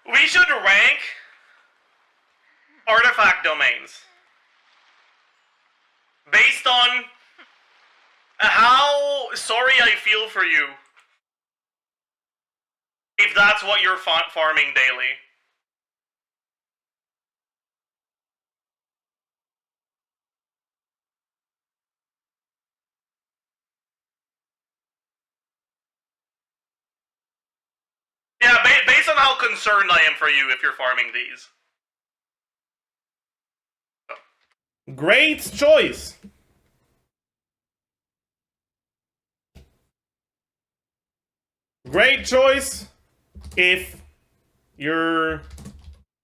We should rank artifact domains based on how sorry I feel for you if that's what you're farming daily. Yeah, based on how concerned I am for you if you're farming these. Great choice. Great choice if you're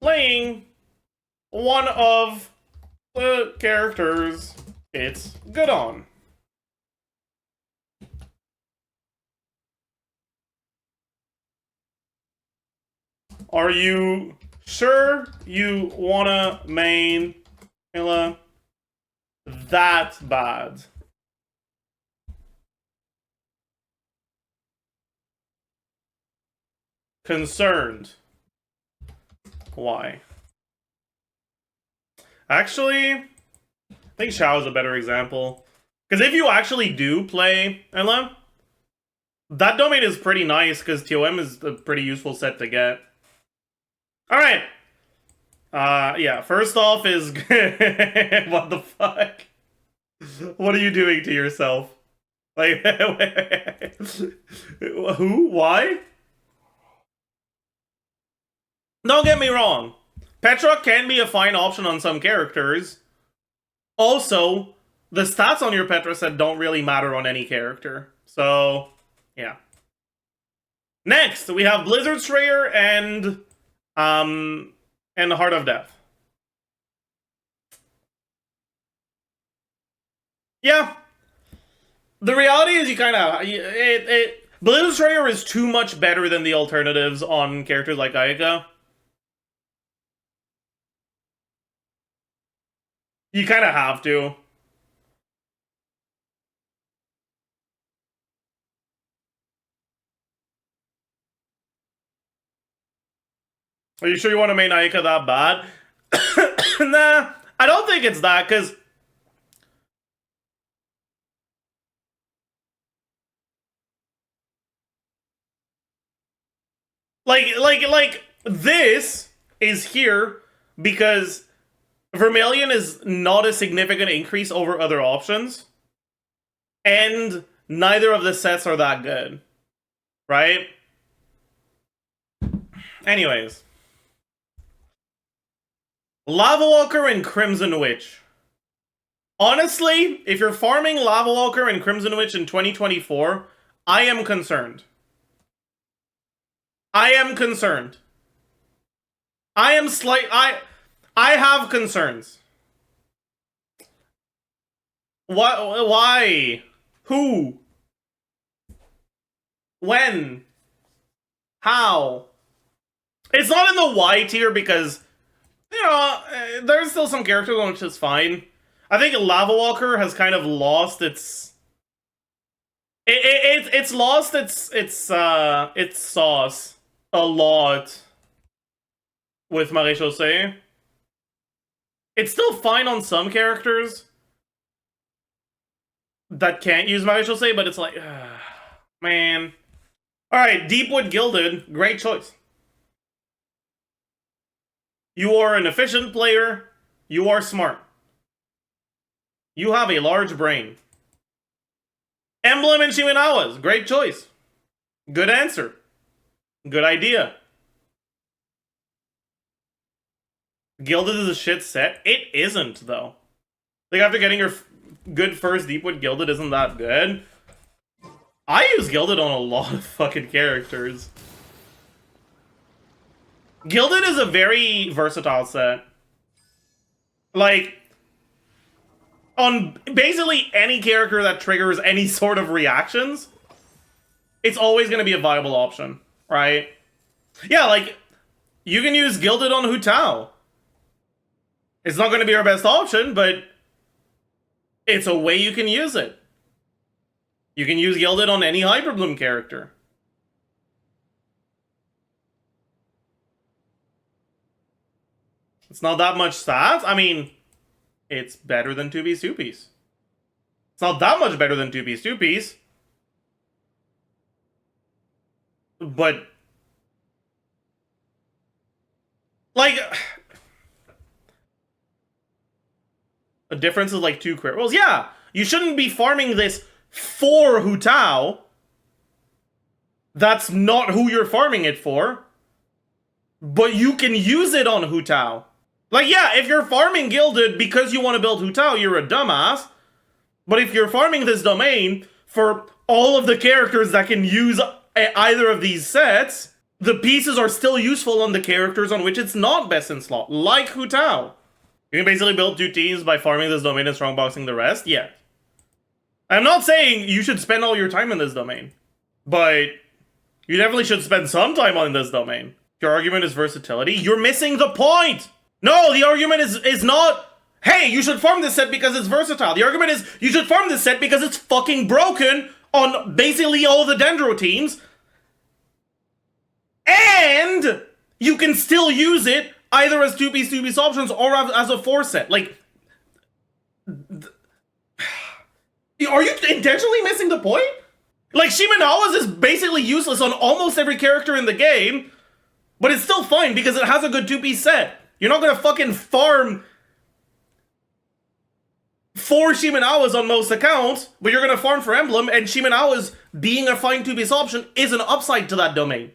playing one of the characters it's good on. Are you sure you wanna main Mila that bad? Concerned. Why? Actually, I think Xiao is a better example. Because if you actually do play Ella, that domain is pretty nice because TOM is a pretty useful set to get. Alright. Yeah, first off is... what the fuck? What are you doing to yourself? Like, who? Why? Don't get me wrong. Petra can be a fine option on some characters. Also, the stats on your Petra set don't really matter on any character. So, yeah. Next, we have Blizzard Strayer and Heart of Death. Yeah. The reality is you kind of... Blizzard Strayer is too much better than the alternatives on characters like Ayaka. You kind of have to. Are you sure you want to main Ayaka that bad? Nah, I don't think it's that, because... Like, this is here because Vermilion is not a significant increase over other options. And neither of the sets are that good. Right? Anyways. Lava Walker and Crimson Witch. Honestly, if you're farming Lava Walker and Crimson Witch in 2024, I am concerned. I am concerned. I have concerns. What? Why? Who? When? How? It's not in the Y tier because, you know, there's still some characters on which is fine. I think Lava Walker has kind of lost its... It's lost its sauce a lot with Marie-Chaussée. It's still fine on some characters that can't use Marie-Chaussée, but it's like, man. Alright, Deepwood Gilded, great choice. You are an efficient player. You are smart. You have a large brain. Emblem and Shiminawa's, great choice. Good answer. Good idea. Gilded is a shit set. It isn't, though. Like, after getting your good first Deepwood, Gilded isn't that good. I use Gilded on a lot of fucking characters. Gilded is a very versatile set. Like, on basically any character that triggers any sort of reactions, it's always going to be a viable option, right? Yeah, like, you can use Gilded on Hu Tao. It's not going to be our best option, but it's a way you can use it. You can use Gilded on any Hyperbloom character. It's not that much stats. I mean, it's better than 2-piece, 2-piece. It's not that much better than 2-piece, 2-piece. But, like, the difference is like 2 crit rolls. Yeah, you shouldn't be farming this for Hu Tao. That's not who you're farming it for. But you can use it on Hu Tao. Like, yeah, if you're farming Gilded because you want to build Hu Tao, you're a dumbass. But if you're farming this domain for all of the characters that can use either of these sets, the pieces are still useful on the characters on which it's not best in slot, like Hu Tao. You can basically build 2 teams by farming this domain and strongboxing the rest, yeah. I'm not saying you should spend all your time in this domain, but you definitely should spend some time on this domain. Your argument is versatility. You're missing the point! No, the argument is not, hey, you should farm this set because it's versatile. The argument is, you should farm this set because it's fucking broken on basically all the Dendro teams. And you can still use it either as 2-piece, 2-piece options or as a 4 set. Like, are you intentionally missing the point? Like, Shimenawa's is basically useless on almost every character in the game, but it's still fine because it has a good 2-piece set. You're not gonna fucking farm 4 Shimenawas on most accounts, but you're gonna farm for Emblem, and Shimenawa's being a fine 2-piece option is an upside to that domain.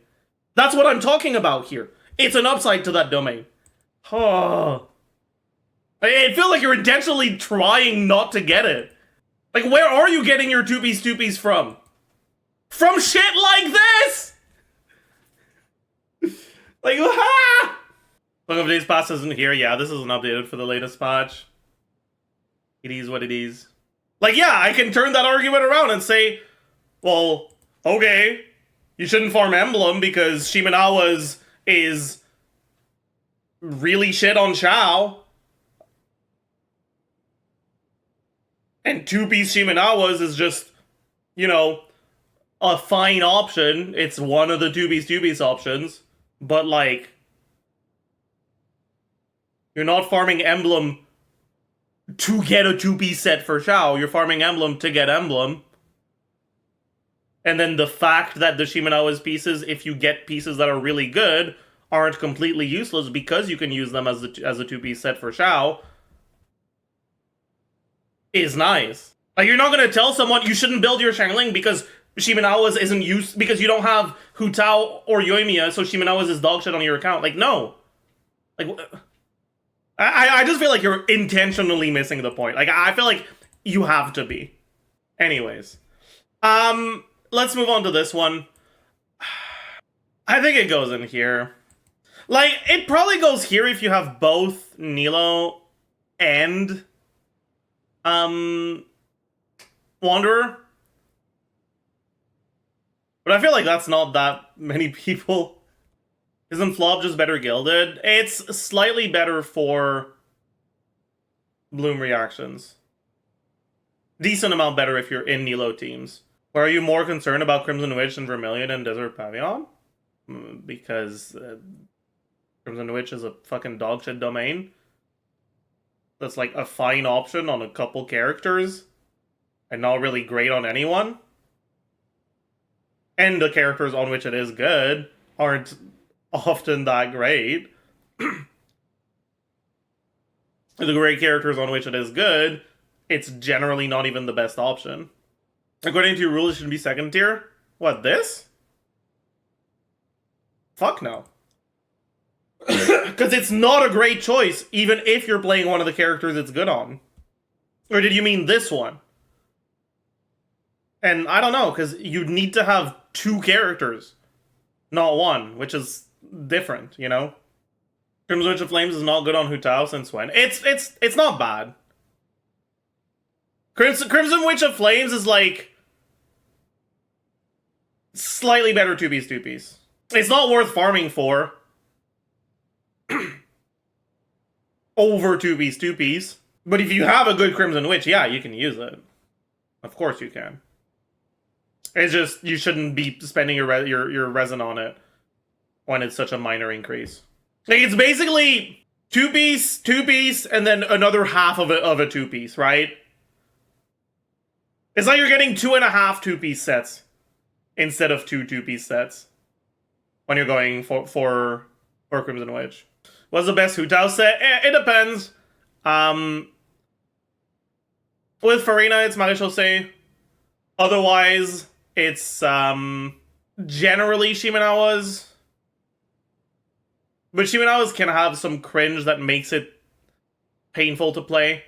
That's what I'm talking about here. It's an upside to that domain. Oh. I feel like you're intentionally trying not to get it. Like, where are you getting your 2-piece, 2-piece from? From shit like this! Like, ha! Book of Days Pass isn't here. Yeah, this isn't updated for the latest patch. It is what it is. Like, yeah, I can turn that argument around and say, well, okay, you shouldn't farm Emblem because Shimenawa's is really shit on Shao. And 2-piece Shimenawa's is just, you know, a fine option. It's one of the 2-piece, 2-piece options. But, like, you're not farming Emblem to get a 2-piece set for Shao. You're farming Emblem to get Emblem. And then the fact that the Shimenawa's pieces, if you get pieces that are really good, aren't completely useless because you can use them as a 2-piece set for Shao, is nice. Like, you're not gonna tell someone you shouldn't build your Shangling because Shimenawa's isn't used, because you don't have Hu Tao or Yoimiya, so Shimenawa's is dog shit on your account. Like, no. Like, I just feel like you're intentionally missing the point. Like, I feel like you have to be. Anyways. Let's move on to this one. I think it goes in here. Like, it probably goes here if you have both Nilo and Wanderer. But I feel like that's not that many people. Isn't Flop just better Gilded? It's slightly better for Bloom reactions. Decent amount better if you're in Nilo teams. Or are you more concerned about Crimson Witch and Vermilion and Desert Pavillon? Because Crimson Witch is a fucking dogshit domain. That's like a fine option on a couple characters. And not really great on anyone. And the characters on which it is good aren't often that great. The great characters on which it is good, it's generally not even the best option. According to your rules, it should be second tier. What, this? Fuck no. Because it's not a great choice, even if you're playing one of the characters it's good on. Or did you mean this one? And I don't know, because you need to have 2 characters, not 1, which is different, you know? Crimson Witch of Flames is not good on Hu Tao since when? It's not bad. Crimson Witch of Flames is like slightly better 2-piece, 2-piece. It's not worth farming for over 2-piece, 2-piece. But if you have a good Crimson Witch, yeah, you can use it. Of course you can. It's just, you shouldn't be spending your resin on it when it's such a minor increase. Like, it's basically two-piece, and then another half of a two-piece, right? It's like you're getting 2.5 two-piece sets instead of two-piece sets when you're going for Crimson Witch. What's the best Hu Tao set? It depends. With Farina, it's Marechaussee. Otherwise, it's generally Shimenawa's. But Shimenawa's can have some cringe that makes it painful to play.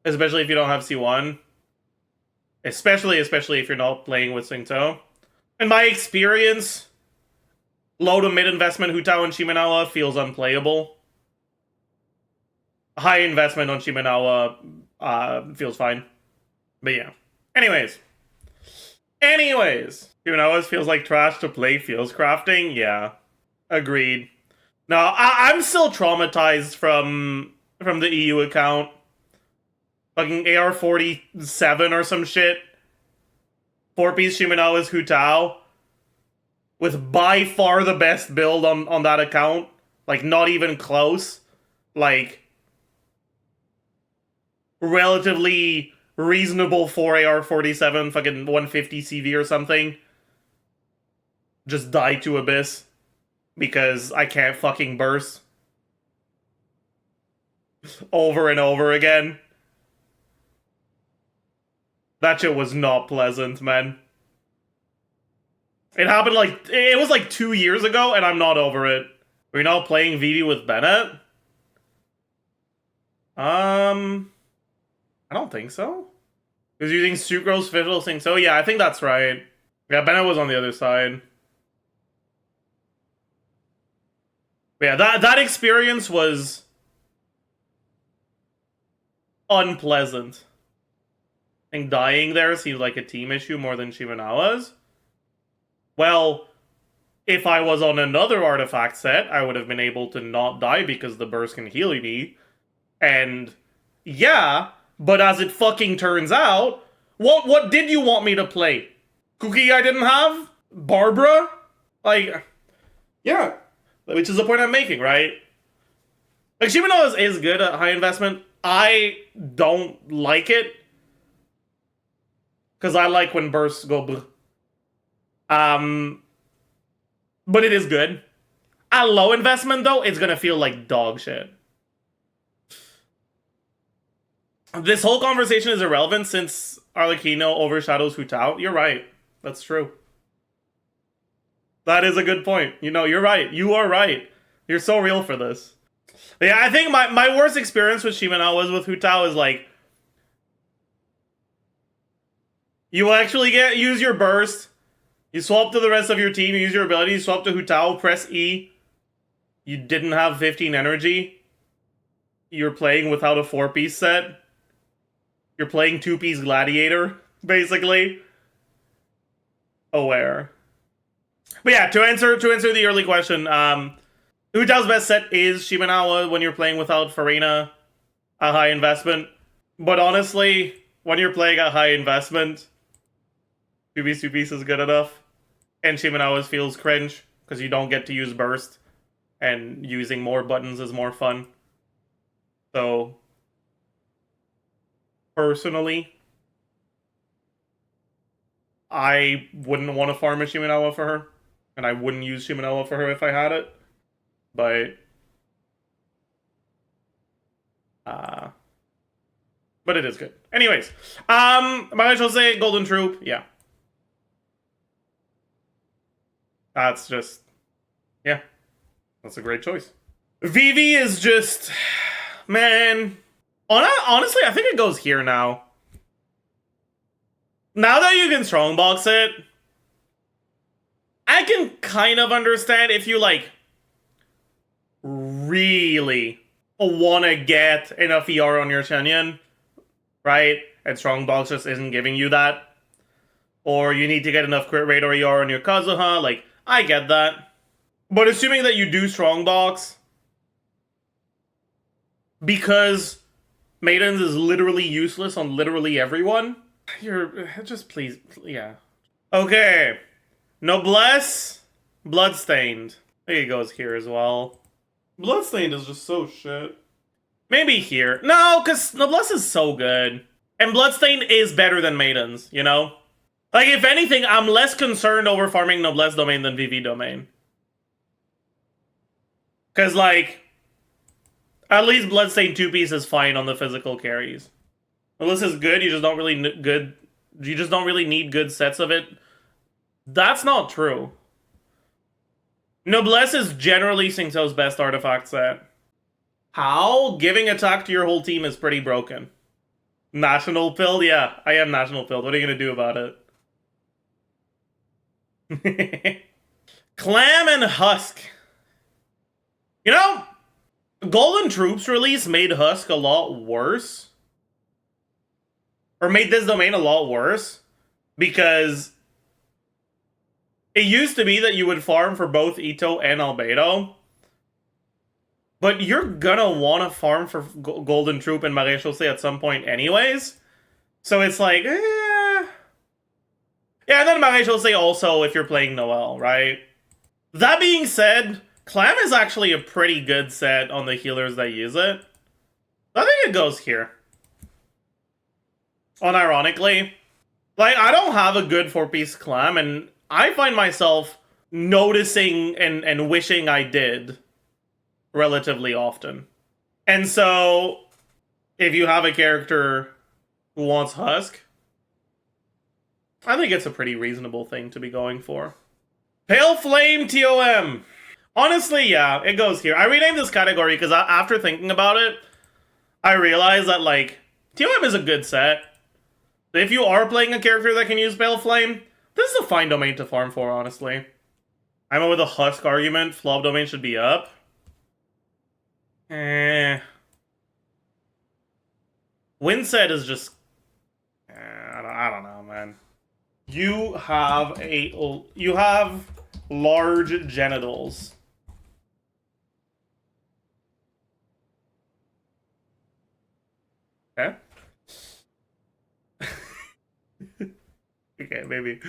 Especially if you don't have C1. Especially if you're not playing with Singto. In my experience, low to mid investment Hu Tao and Shimenawa feels unplayable. High investment on Shimenawa feels fine. But yeah. Anyways, Shimenawa's feels like trash to play feels crafting. Yeah, agreed. No, I'm still traumatized from the EU account. Fucking AR-47 or some shit. 4-piece Shimenawa's Hu Tao. With by far the best build on that account. Like, not even close. Like, relatively reasonable for AR-47, fucking 150 CV or something. Just die to Abyss. Because I can't fucking burst. Over and over again. That shit was not pleasant, man. It happened it was like 2 years ago, and I'm not over it. We're now playing VV with Bennett? I don't think so. He was using Sucrose, Fizzle, Sing so. Yeah, I think that's right. Yeah, Bennett was on the other side. But yeah, that experience was unpleasant. I think dying there seems like a team issue more than Shimenawa's. Well, if I was on another artifact set, I would have been able to not die because the burst can heal me. And yeah, but as it fucking turns out, what did you want me to play? Cookie I didn't have? Barbara? Like, yeah. Which is the point I'm making, right? Like, Shimenawa is good at high investment. I don't like it. Because I like when bursts go bleh. But it is good. At low investment, though, it's gonna feel like dog shit. This whole conversation is irrelevant since Arlecchino overshadows Hu Tao. You're right. That's true. That is a good point. You know, you're right. You are right. You're so real for this. But yeah, I think my worst experience with Shimenawa was with Hu Tao is like, you will actually use your burst, you swap to the rest of your team, you use your ability, you swap to Hu Tao, press E. You didn't have 15 energy. You're playing without a 4-piece set. You're playing 2-piece Gladiator, basically. Aware. But yeah, to answer the early question, Hu Tao's best set is Shimenawa when you're playing without Farina, a high investment. But honestly, when you're playing a high investment, 2-piece is good enough. And Shimenawa's feels cringe, because you don't get to use burst. And using more buttons is more fun. So, personally, I wouldn't want to farm a Shimenawa for her. And I wouldn't use Shimenawa for her if I had it. But it is good. Anyways, Marechaussee, Golden Troop, yeah. That's just, yeah. That's a great choice. VV is just, man. Honestly, I think it goes here now. Now that you can strongbox it, I can kind of understand if you, like, really want to get enough ER on your Shenyan, right? And strongbox just isn't giving you that. Or you need to get enough crit rate or ER on your Kazuha, like, I get that. But assuming that you do strongbox, because Maidens is literally useless on literally everyone, you're just please, yeah. Okay. Noblesse, Bloodstained. I think it goes here as well. Bloodstained is just so shit. Maybe here. No, because Noblesse is so good. And Bloodstained is better than Maidens, you know? Like, if anything, I'm less concerned over farming Noblesse domain than VV domain. Because, like, at least Bloodstained 2-piece is fine on the physical carries. Noblesse is good, you just don't really need good sets of it. That's not true. Noblesse is generally Xingqiu's best artifact set. How? Giving attack to your whole team is pretty broken. National pilled? Yeah, I am national pilled. What are you gonna do about it? Clam and Husk. You know, Golden Troops release made Husk a lot worse. Or made this domain a lot worse. Because it used to be that you would farm for both Ito and Albedo. But you're gonna want to farm for Golden Troop and Maréchaussée at some point anyways. So it's like, eh. Yeah, and then Maréchaussée also if you're playing Noelle, right? That being said, Clam is actually a pretty good set on the healers that use it. I think it goes here. Unironically. Like, I don't have a good 4-piece Clam, and I find myself noticing and wishing I did relatively often. And so, if you have a character who wants Husk, I think it's a pretty reasonable thing to be going for. Pale Flame TOM! Honestly, yeah, it goes here. I renamed this category because after thinking about it, I realized that, like, TOM is a good set. If you are playing a character that can use Pale Flame, this is a fine domain to farm for, honestly. I'm with a Husk argument. Flop domain should be up. Windset is just... I don't know, man. You have large genitals. Okay. Okay, maybe.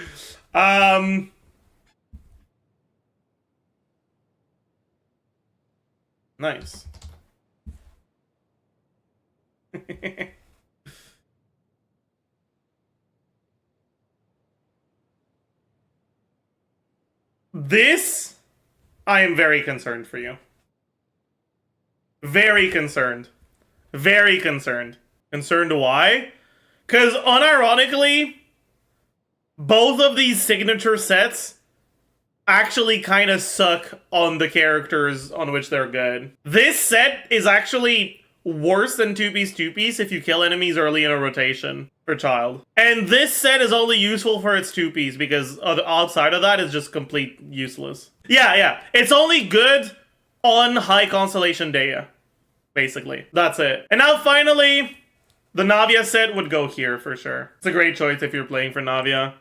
Nice. This, I am very concerned for you. Very concerned. Very concerned. Concerned why? Because unironically, both of these signature sets actually kind of suck on the characters on which they're good. This set is actually worse than 2-piece if you kill enemies early in a rotation for Child. And this set is only useful for its 2-piece because outside of that is just complete useless. Yeah. It's only good on High Constellation Dea, basically. That's it. And now finally, the Navia set would go here for sure. It's a great choice if you're playing for Navia.